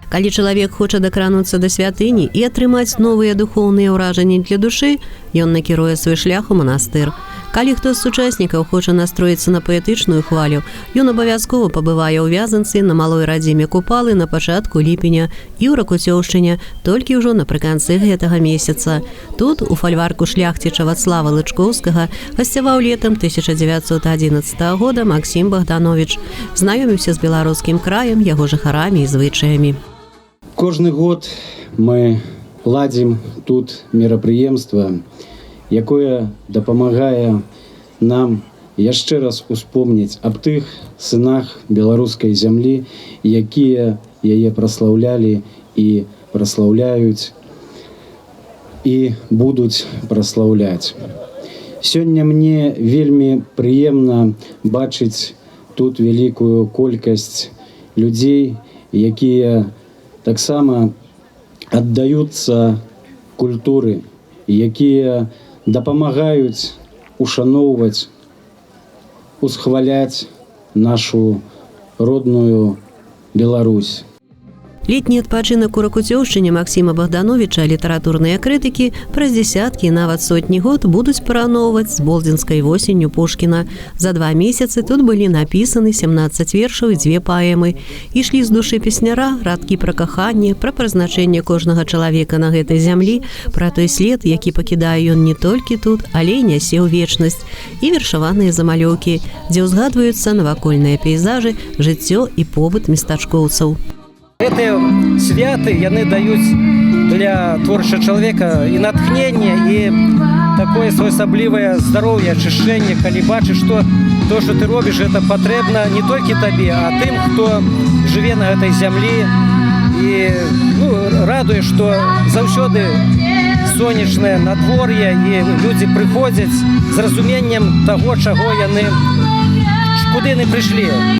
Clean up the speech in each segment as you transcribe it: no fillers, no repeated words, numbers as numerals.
Калі чалавек хоча дакрануцца да святыні і атрымаць новыя духоўныя ўражанні для душы, ён накіруе свой шлях у манастыр. Калі хто з сучаснікаў хоча настроіцца на паэтычную хвалю, ён абавязкова пабывае ў Вязанцы на малой радзіме Купалы на пачатку ліпеня і ў Ракуцёўшчыне толькі ўжо напрыканцы гэтага месяца. Тут, у фальварку шляхціча Вацлава Лычкоўскага, гасцяваў летам 1911 года Максім Богданович. Знаёміўся з беларускім краем, яго жыхарамі і звычаямі. Кожны год мы ладзім тут мерапрыемства, якое дапамагае нам яшчэ раз успомніць аб тых сынах беларускай зямлі, якія яе праслаўлялі і праслаўляюць і будуць праслаўляць. Сёння мне вельмі прыемна бачыць тут вялікую колькасць людзей, якія таксама аддаюцца культуры, якія дапамагаюць ушаноўваць, усхваляць нашу родную Беларусь. Летні адпачынак у Ракуцёўшчыне Максіма Богдановича літаратурныя крытыкі праз дзесяткі і нават сотні год будуць параўноўваць з болдзінскай восенню Пушкіна. За 2 месяцы тут былі напісаны 17 вершаў і 2 паэмы. Ішлі з душы песняра радкі пра каханне, пра прызначэнне кожнага чалавека на гэтай зямлі, пра той след, які пакідае ён не толькі тут, але і нясе ў вечнасць, і вершаваныя замалёўкі, дзе ўзгадваюцца навакольныя пейзажы, жыццё і побыт местачкоўцаў. Гэтыя святы яны даюць для творчага чалавека і натхненне, і такое своеасаблівае здароўе, ачышчэнне, калі бачыш, што то, што ты робіш, гэта патрэбна не толькі табе, а тым, хто жыве на гэтай зямлі. І радуе, што заўсёды сонечнае надвор'е, і людзі прыходзяць з разуменнем таго, куды яны прыйшлі.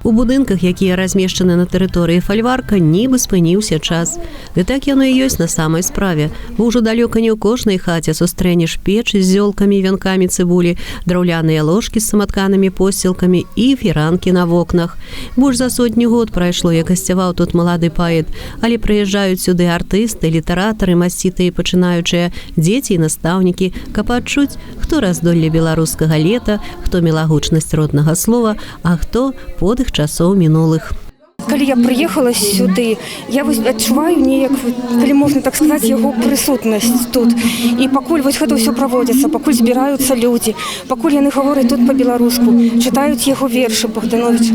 У будынках, якія размешчаны на тэрыторыі фальварка, нібы спыніўся час. І так яно і ёсць на самай справе. Бо ўжо далёка не ў кожнай хаце сустрэнеш печы з зёлкамі і вянкамі цыбулі, драўляныя ложкі з саматканымі посцілкамі і фіранкі на вокнах. Больш за 100 год прайшло, як гасцяваў тут малады паэт, але прыязджаюць сюды артысты, літаратары, масцітыя і пачынаючыя, дзеці і настаўнікі, каб адчуць, хто раздолле беларускага лета, хто мілагучнасць роднага слова, а хто подых часоў мінулых. Калі я прыехала сюды, я адчуваю неяк, калі можна так сказаць, яго прысутнасць тут. І пакуль гэта ўсё праводзіцца, пакуль збіраюцца людзі, пакуль яны гавораць тут па-беларуску, чытаюць яго вершы Богдановича,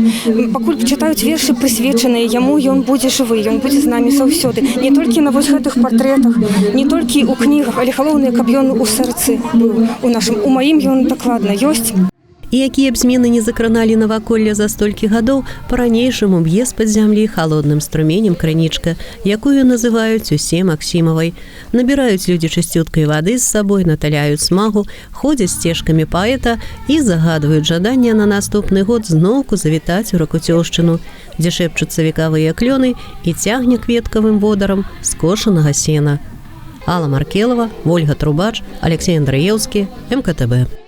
пакуль чытаюць вершы прысвечаныя яму, ён будзе жывы, ён будзе з намі заўсёды. Не толькі на гэтых партрэтах, не толькі ў кнігах, але галоўнае, каб ён у сэрцы быў у нашым. У маім ён дакладна ёсць. І якія б змены не закраналі наваколле за столькі гадоў, па-ранейшаму б'е з-пад зямлі халодным струменем крынічка, якую называюць усе Максімавай. Набіраюць людзі чысцюткай вады з сабой, наталяюць смагу, ходзяць сцежкамі паэта і загадваюць жаданне на наступны год зноўку завітаць у Ракуцёўшчыну, дзе шэпчуцца векавыя клёны і цягне кветкавым водарам скошанага сена. Алла Маркелова, Ольга Трубач, Алексей Андраеўскі, МКТБ.